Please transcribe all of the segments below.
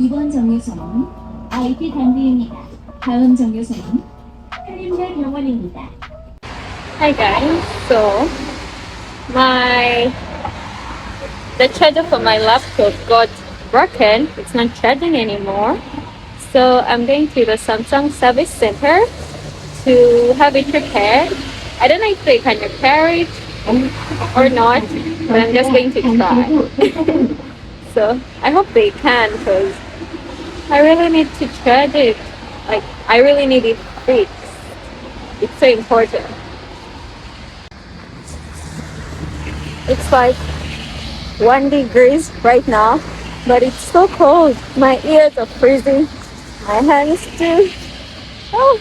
이번 정류소는 IT 단지입니다. 다음 정류소는 한림대 병원입니다. Hi guys, so my the charger for my laptop got broken. It's not charging anymore. So I'm going to the Samsung service center to have it repaired. I don't know if they can repair it or not, but I'm just going to try. So I hope they can because I really need to charge it. Like I really need it fixed. It's so important. It's like 1 degree right now, but it's so cold. My ears are freezing. My hands too. Oh.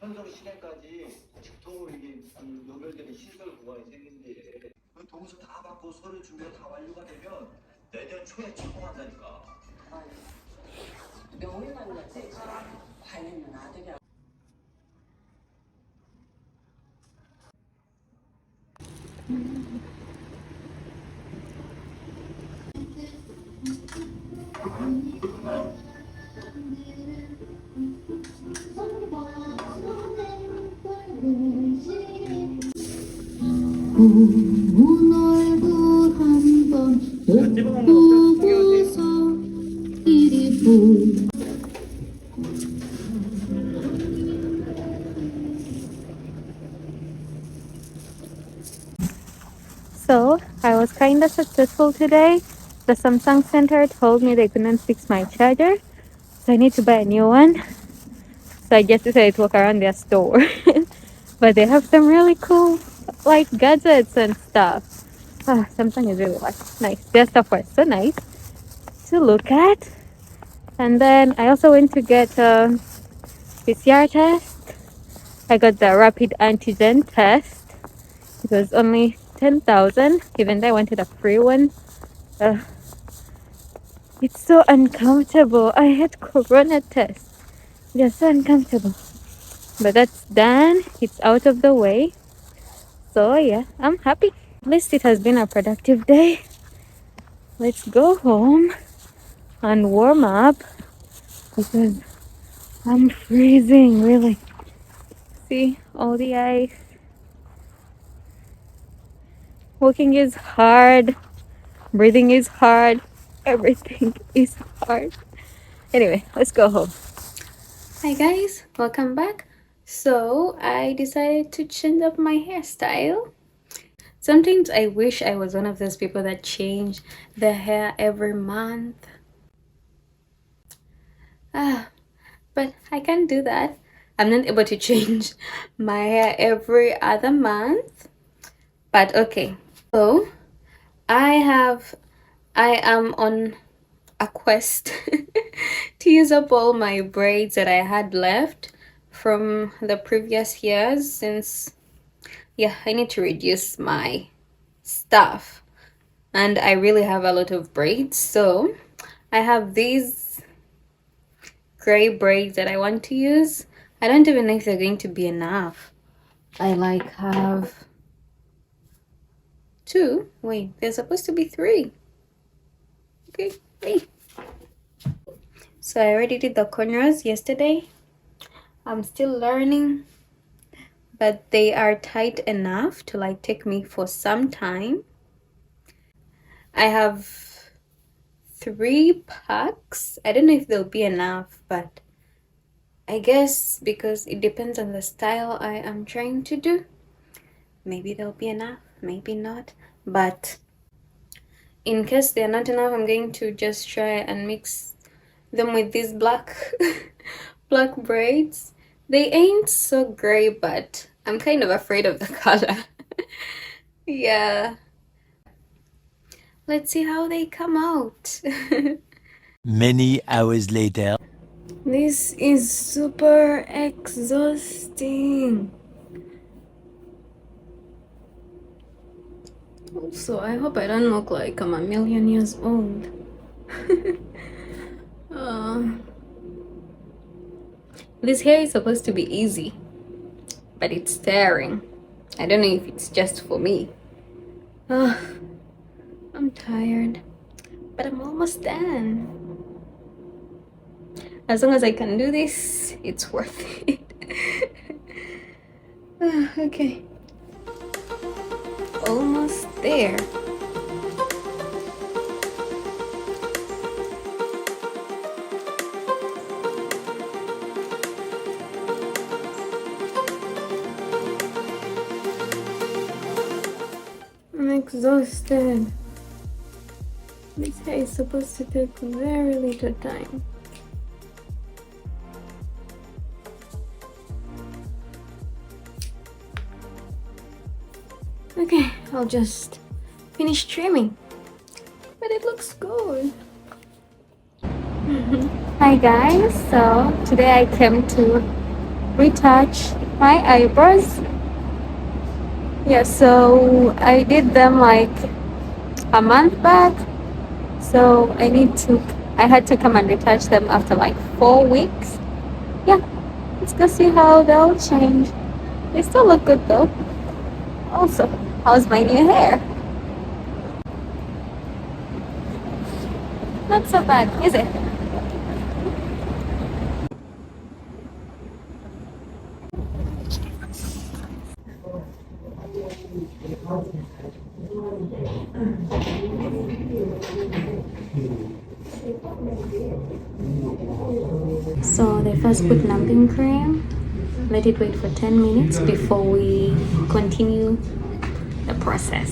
현성 시내까지 직통으로 이게 연결되는 시설 구간이 생긴데 그 동수 다 받고 서류 준비가 다 완료가 되면 내년 초에 착공한다니까. 명의만 났지 관리는 아들이야. 고운 얼굴 한번 보고서 이리 보. So I was kind of successful today. the Samsung center told me they couldn't fix my charger, so I need to buy a new one. So I just decided to walk around their store. But they have some really cool like gadgets and stuff. Samsung is really like nice. Their stuff was so nice to look at. And then I also went to get a PCR test. I got the rapid antigen test. It was only 10,000, even though I wanted a free one. It's so uncomfortable. I had corona tests. They're so uncomfortable. But that's done. It's out of the way. So yeah, I'm happy. At least it has been a productive day. Let's go home and warm up because I'm freezing, really. See all the ice. Walking is hard. Breathing is hard. Everything is hard. Anyway, let's go home. Hi guys, welcome back. So I decided to change up my hairstyle. Sometimes I wish I was one of those people that change their hair every month. But I can't do that. I'm not able to change my hair every other month. But okay. So I am on a quest to use up all my braids that I had left from the previous years, since yeah, I need to reduce my stuff and I really have a lot of braids. So I have these gray braids that I want to use. I don't even know if they're going to be enough. I like have two. Wait, there's supposed to be three. Okay, three. So I already did the cornrows yesterday. I'm still learning, but they are tight enough to like take me for some time. I have 3 packs. I don't know if they'll be enough, but I guess because it depends on the style I am trying to do, maybe they'll be enough, maybe not. But in case they're not enough, I'm going to just try and mix them with these black black braids. They ain't so gray, but I'm kind of afraid of the color. Yeah, let's see how they come out. Many hours later. This is super exhausting. Also, I hope I don't look like I'm a million years old. This hair is supposed to be easy, but it's tearing. I don't know if it's just for me. I'm tired, but I'm almost done. As long as I can do this, it's worth it. Okay, almost there. I'm exhausted. This hair is supposed to take very little time. Okay, I'll just finish trimming. But it looks good. Hi guys, so today I came to retouch my eyebrows. Yeah, so I did them like a month back. So I had to come and retouch them after like 4 weeks. Yeah, let's go see how they'll change. They still look good though. Also, how's my new hair? Not so bad, is it? So they first put numbing cream, let it wait for 10 minutes before we continue the process.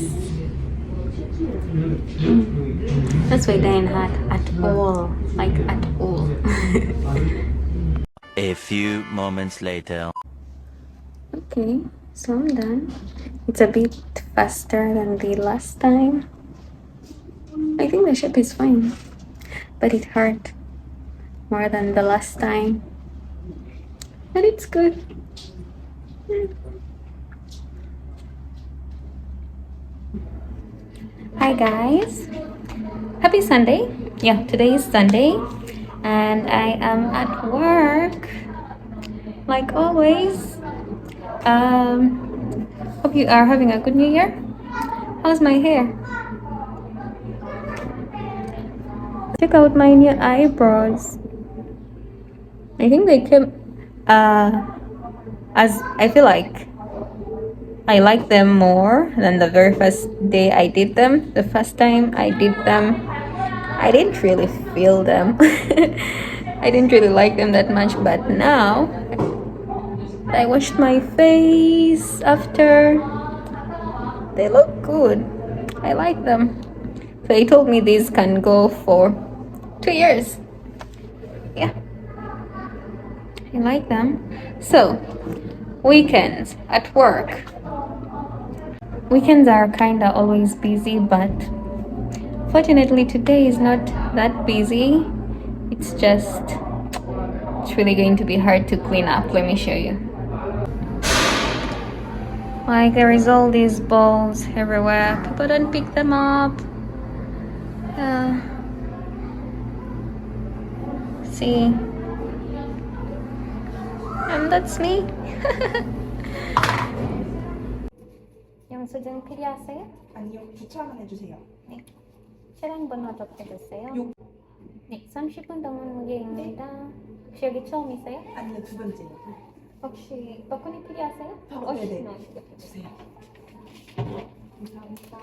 That's why they ain't hot at all. Like at all. A few moments later. Okay, so I'm done. It's a bit faster than the last time. I think the shape is fine, but it hurt more than the last time. But it's good. Hi guys, happy Sunday. Yeah, today is Sunday and I am at work like always. Hope you are having a good new year. How's my hair? Check out my new eyebrows. I think they came as I feel like I like them more than the very first day I did them. The first time I did them, I didn't really feel them. I didn't really like them that much, but now I washed my face after. They look good. I like them. So he told me these can go for 2 years. Yeah, I like them. So, weekends at work. Weekends are kinda always busy, but fortunately today is not that busy. It's really going to be hard to clean up. Let me show you. Like there is all these balls everywhere. People don't pick them up. See, and that's me. 영수증 필요하세요? 아니요, 주차만 해주세요. 네. 차량 번호 적혀주세요. 네, 30분 동안 무게입니다. 혹시 여기 처음이세요? 아니요, 두 번째요. 혹시 버튼이 필요하세요? 네네. 네. 주세요. 감사합니다.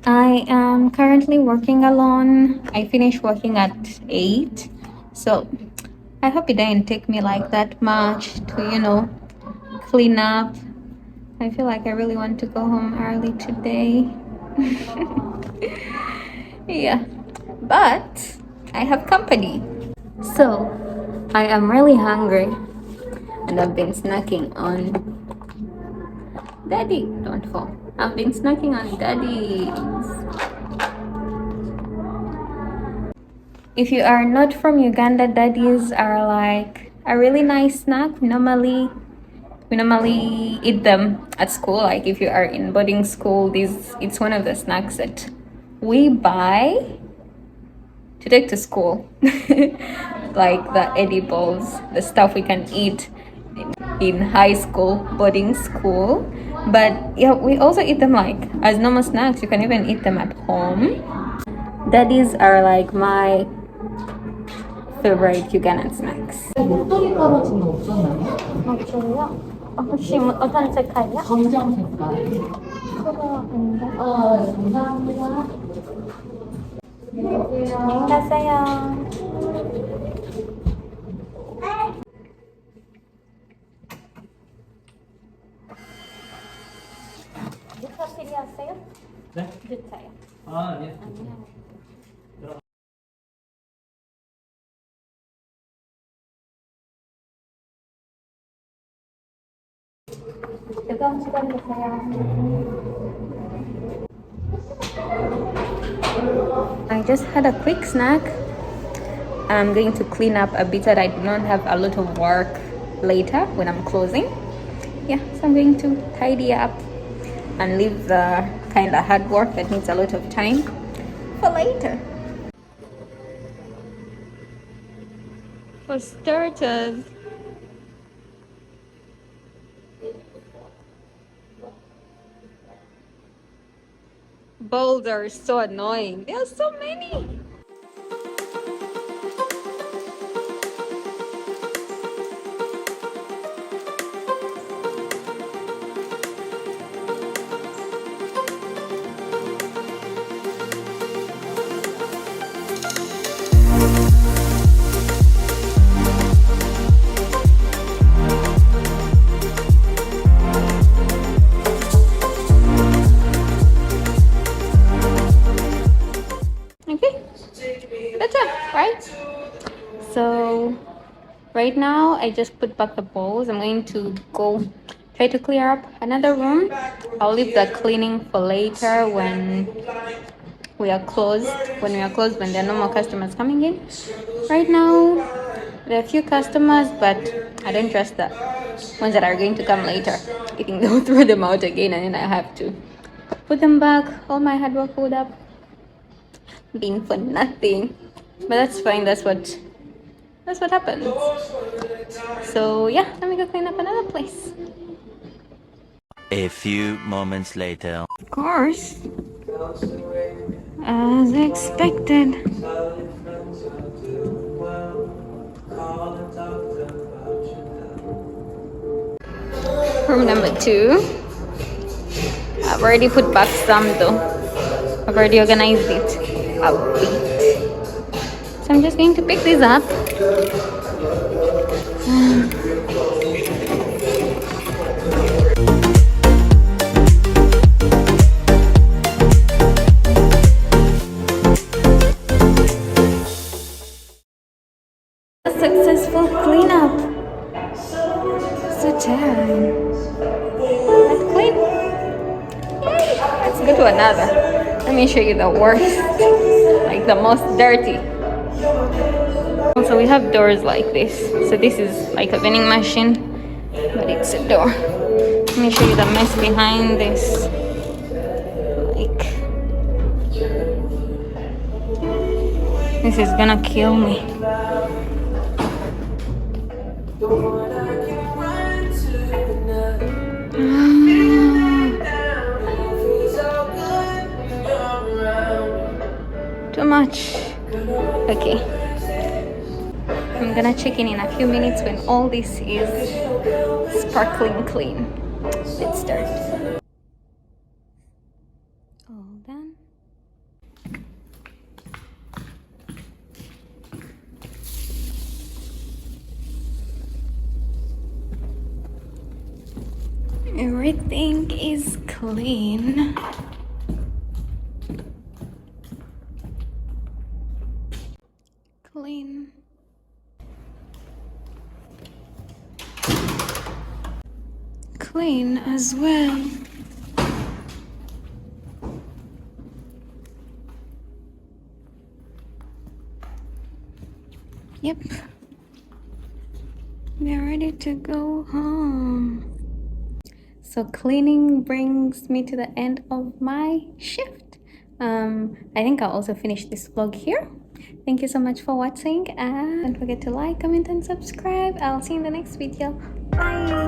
I am currently working alone. I finished working at 8, so I hope it didn't take me like that much to, clean up. I feel like I really want to go home early today. Yeah, but I have company. So, I am really hungry and I've been snacking on Daddy. Don't fall. I've been snacking on Daddy's. If you are not from Uganda, Daddies are like a really nice snack. We normally eat them at school. Like if you are in boarding school, it's one of the snacks that we buy to take to school. Like the edibles, the stuff we can eat in high school, boarding school. But yeah, we also eat them like as normal snacks. You can even eat them at home. Daddies are like my favorite Ugandan snacks. 목도리 떨어진 거 없었나요? 저요? 혹시 어떤 색깔이요? 검정 색깔. 그거 아닌가? 감사합니다. 안녕히 가세요. 주차 필요하세요? 네? 주차요. 아, 예. 뜨거운 시간 주세요. I just had a quick snack. I'm going to clean up a bit so that I do not have a lot of work later when I'm closing. Yeah, so I'm going to tidy up and leave the kind of hard work that needs a lot of time for later. For starters, bowls are so annoying. There are so many. So right now I just put back the bowls. I'm going to go try to clear up another room. I'll leave the cleaning for later when we are closed. When there are no more customers coming in. Right now there are a few customers, but I don't trust the ones that are going to come later. I think they'll throw them out again and then I have to put them back. All my hard work would have been for nothing. But that's fine, that's what happens. So yeah, let me go clean up another place. A few moments later. Of course, as expected. Room number 2. I've already put back some though. I've already organized it a bit. So I'm just going to pick these up. A successful cleanup. So tired. That's clean. Yay! Let's go to another. Let me show you the worst, like the most dirty. Also, we have doors like this. So this is like a vending machine, but it's a door. Let me show you the mess behind this. Like, this is gonna kill me. Too much. Okay. I'm gonna check in a few minutes when all this is sparkling clean. Let's start. All done. Everything is clean. Clean. Clean as well. Yep. We're ready to go home. So cleaning brings me to the end of my shift. I think I'll also finish this vlog here. Thank you so much for watching and don't forget to like, comment and subscribe. I'll see you in the next video. Bye.